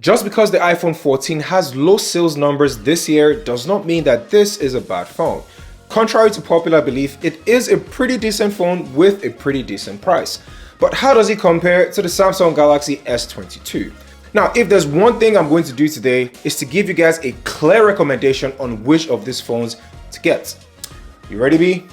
Just because the iPhone 14 has low sales numbers this year does not mean that this is a bad phone. Contrary to popular belief, it is a pretty decent phone with a pretty decent price. But how does it compare to the Samsung Galaxy S22? Now, if there's one thing I'm going to do today is to give you guys a clear recommendation on which of these phones to get. You ready, B?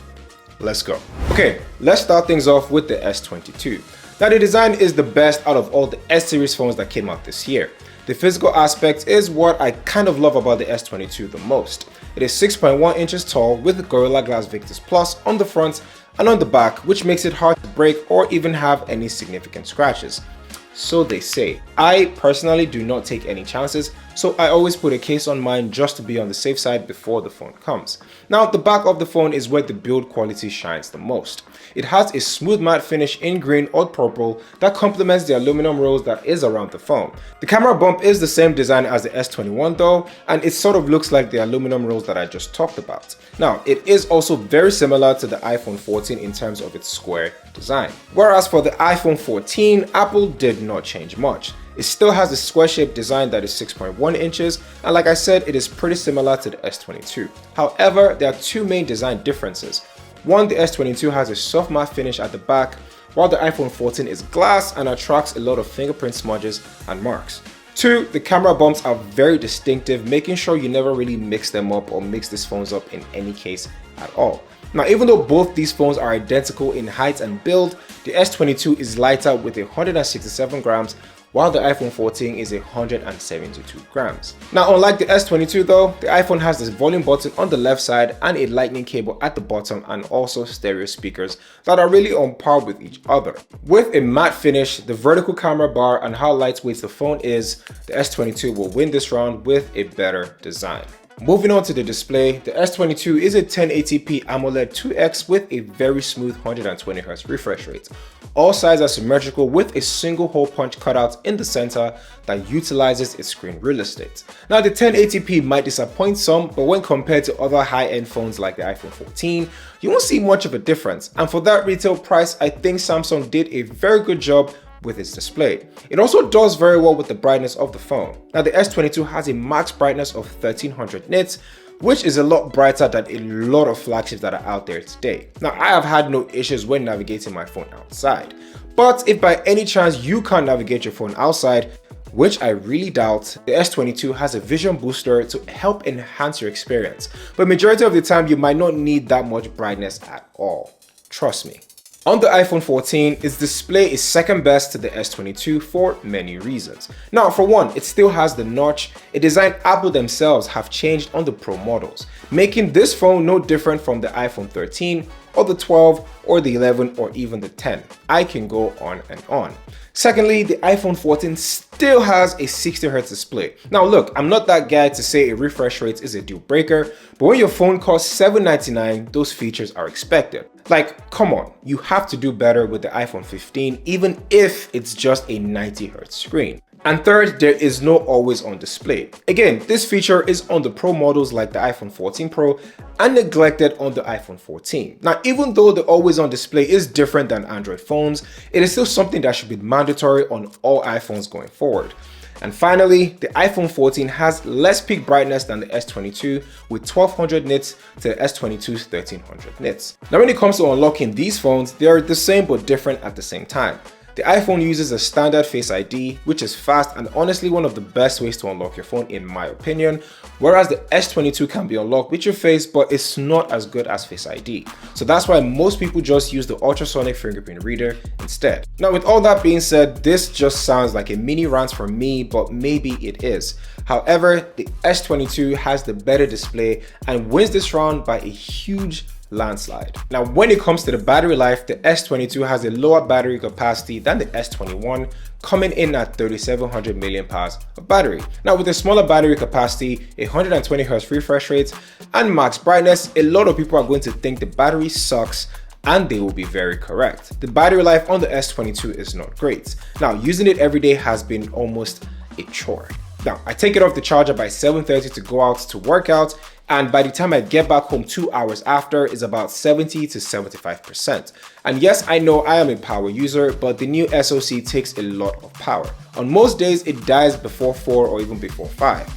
Let's go. Okay, let's start things off with the S22. Now, the design is the best out of all the S series phones that came out this year. The physical aspect is what I kind of love about the S22 the most. It is 6.1 inches tall with Gorilla Glass Victus Plus on the front and on the back, which makes it hard to break or even have any significant scratches. So they say. I personally do not take any chances, so I always put a case on mine just to be on the safe side before the phone comes. Now, the back of the phone is where the build quality shines the most. It has a smooth matte finish in green or purple that complements the aluminum rose that is around the phone. The camera bump is the same design as the S21 though, and it sort of looks like the aluminum rose that I just talked about. Now, it is also very similar to the iPhone 14 in terms of its square design. Whereas for the iPhone 14, Apple did not change much. It still has a square-shaped design that is 6.1 inches, and like I said, it is pretty similar to the S22. However, there are two main design differences. One, the S22 has a soft matte finish at the back, while the iPhone 14 is glass and attracts a lot of fingerprint smudges and marks. Two, the camera bumps are very distinctive, making sure you never really mix them up or mix these phones up in any case at all. Now, even though both these phones are identical in height and build, the S22 is lighter with 167 grams, while the iPhone 14 is 172 grams. Now, unlike the S22 though, the iPhone has this volume button on the left side and a lightning cable at the bottom, and also stereo speakers that are really on par with each other. With a matte finish, the vertical camera bar, and how lightweight the phone is, the S22 will win this round with a better design. Moving on to the display, the S22 is a 1080p AMOLED 2X with a very smooth 120Hz refresh rate. All sides are symmetrical with a single hole punch cutout in the center that utilizes its screen real estate. Now, the 1080p might disappoint some, but when compared to other high-end phones like the iPhone 14, you won't see much of a difference. And for that retail price, I think Samsung did a very good job with its display. It also does very well with the brightness of the phone. Now, the S22 has a max brightness of 1300 nits, which is a lot brighter than a lot of flagships that are out there today. Now, I have had no issues when navigating my phone outside, but if by any chance you can't navigate your phone outside, which I really doubt, the S22 has a vision booster to help enhance your experience, but majority of the time you might not need that much brightness at all. Trust me. On the iPhone 14, its display is second best to the S22 for many reasons. Now, for one, it still has the notch, a design Apple themselves have changed on the Pro models, making this phone no different from the iPhone 13 or the 12 or the 11 or even the 10. I can go on and on. Secondly, the iPhone 14 still has a 60Hz display. Now look, I'm not that guy to say a refresh rate is a deal breaker, but when your phone costs $799, those features are expected. Like, come on, you have to do better with the iPhone 15, even if it's just a 90Hz screen. And third, there is no always on display. Again, this feature is on the Pro models like the iPhone 14 Pro and neglected on the iPhone 14. Now, even though the always on display is different than Android phones, it is still something that should be mandatory on all iPhones going forward. And finally, the iPhone 14 has less peak brightness than the S22 with 1200 nits to the S22's 1300 nits. Now, when it comes to unlocking these phones, they are the same but different at the same time. The iPhone uses a standard Face ID, which is fast and honestly one of the best ways to unlock your phone in my opinion, whereas the S22 can be unlocked with your face, but it's not as good as Face ID. So that's why most people just use the ultrasonic fingerprint reader instead. Now, with all that being said, this just sounds like a mini rant for me, but maybe it is. However, the S22 has the better display and wins this round by a huge landslide. Now, when it comes to the battery life, the S22 has a lower battery capacity than the S21, coming in at 3700 mAh of battery. Now, with a smaller battery capacity, 120Hz refresh rate, and max brightness, a lot of people are going to think the battery sucks, and they will be very correct. The battery life on the S22 is not great. Now, using it every day has been almost a chore. Now, I take it off the charger by 7:30 to go out to work out, and by the time I get back home 2 hours after is about 70 to 75%. And yes, I know I am a power user, but the new SoC takes a lot of power. On most days, it dies before 4 or even before 5.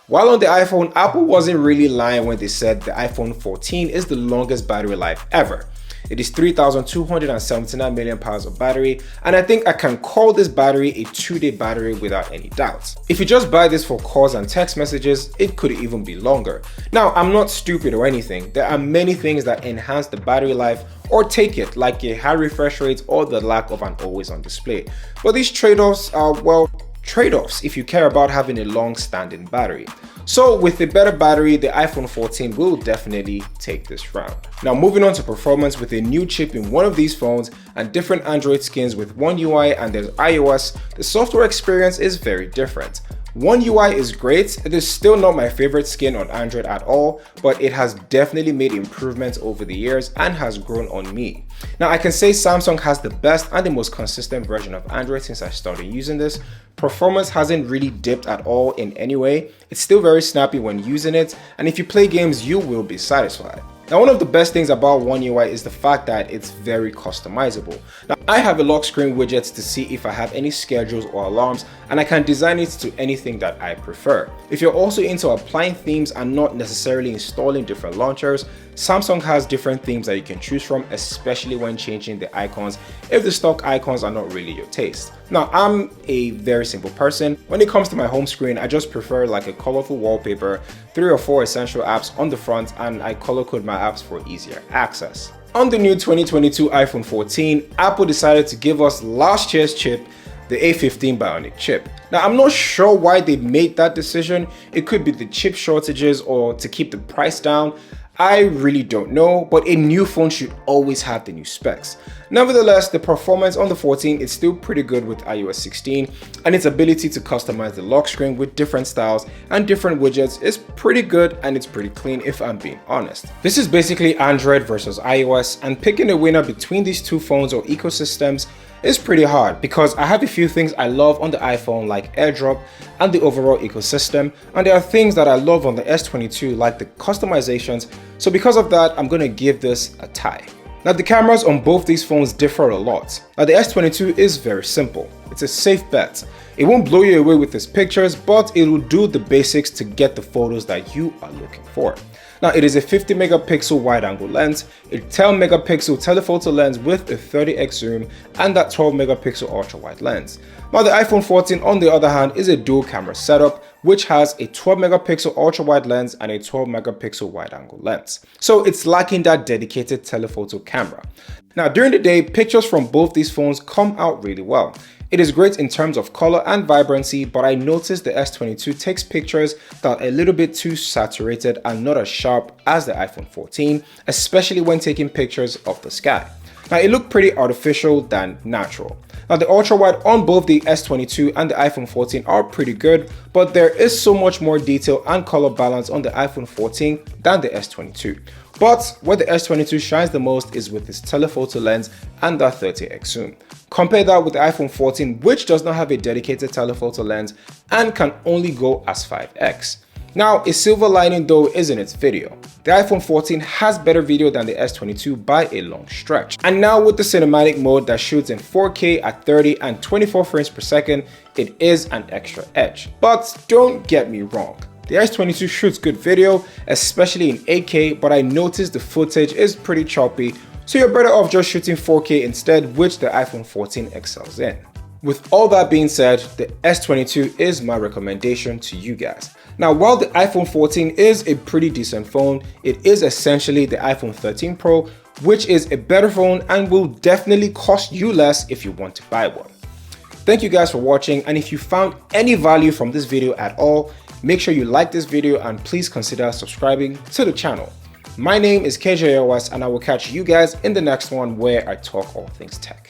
While on the iPhone, Apple wasn't really lying when they said the iPhone 14 is the longest battery life ever. It is 3,279 million pounds of battery, and I think I can call this battery a 2-day battery without any doubt. If you just buy this for calls and text messages, it could even be longer. Now, I'm not stupid or anything. There are many things that enhance the battery life or take it, like a high refresh rate or the lack of an always-on display. But these trade-offs are, well, trade-offs if you care about having a long-standing battery. So with a better battery, the iPhone 14 will definitely take this round. Now moving on to performance, with a new chip in one of these phones and different Android skins with One UI and there's iOS, the software experience is very different. One UI is great. It is still not my favorite skin on Android at all, but it has definitely made improvements over the years and has grown on me. Now I can say Samsung has the best and the most consistent version of Android since I started using this. Performance hasn't really dipped at all in any way. It's still very snappy when using it, and if you play games, you will be satisfied. Now, one of the best things about One UI is the fact that it's very customizable. Now, I have a lock screen widget to see if I have any schedules or alarms, and I can design it to anything that I prefer. If you're also into applying themes and not necessarily installing different launchers, Samsung has different themes that you can choose from, especially when changing the icons if the stock icons are not really your taste. Now, I'm a very simple person. When it comes to my home screen, I just prefer like a colorful wallpaper, 3 or 4 essential apps on the front, and I color code my apps for easier access. On the new 2022 iPhone 14, Apple decided to give us last year's chip, the A15 Bionic chip. Now, I'm not sure why they made that decision. It could be the chip shortages or to keep the price down. I really don't know, but a new phone should always have the new specs. Nevertheless, the performance on the 14 is still pretty good with iOS 16, and its ability to customize the lock screen with different styles and different widgets is pretty good, and it's pretty clean if I'm being honest. This is basically Android versus iOS, and picking a winner between these two phones or ecosystems is pretty hard because I have a few things I love on the iPhone like AirDrop and the overall ecosystem, and there are things that I love on the S22 like the customizations, so because of that I'm gonna give this a tie. Now the cameras on both these phones differ a lot. Now the S22 is very simple. It's a safe bet. It won't blow you away with its pictures, but it will do the basics to get the photos that you are looking for. Now it is a 50 megapixel wide angle lens, a 10 megapixel telephoto lens with a 30x zoom, and that 12 megapixel ultra wide lens. Now the iPhone 14 on the other hand is a dual camera setup, which has a 12 megapixel ultra wide lens and a 12 megapixel wide angle lens. So it's lacking that dedicated telephoto camera. Now during the day, pictures from both these phones come out really well. It is great in terms of color and vibrancy, but I noticed the S22 takes pictures that are a little bit too saturated and not as sharp as the iPhone 14, especially when taking pictures of the sky. Now it looked pretty artificial than natural. Now the ultra wide on both the S22 and the iPhone 14 are pretty good, but there is so much more detail and color balance on the iPhone 14 than the S22. But where the S22 shines the most is with its telephoto lens and that 30x zoom. Compare that with the iPhone 14, which does not have a dedicated telephoto lens and can only go as 5x. Now, a silver lining though is in its video. The iPhone 14 has better video than the S22 by a long stretch. And now with the cinematic mode that shoots in 4K at 30 and 24 frames per second, it is an extra edge. But don't get me wrong. The S22 shoots good video, especially in 8K, but I noticed the footage is pretty choppy, so you're better off just shooting 4K instead, which the iPhone 14 excels in. With all that being said, the S22 is my recommendation to you guys. Now, while the iPhone 14 is a pretty decent phone, it is essentially the iPhone 13 Pro, which is a better phone and will definitely cost you less if you want to buy one. Thank you guys for watching, and if you found any value from this video at all, make sure you like this video and please consider subscribing to the channel. My name is KJOS and I will catch you guys in the next one where I talk all things tech.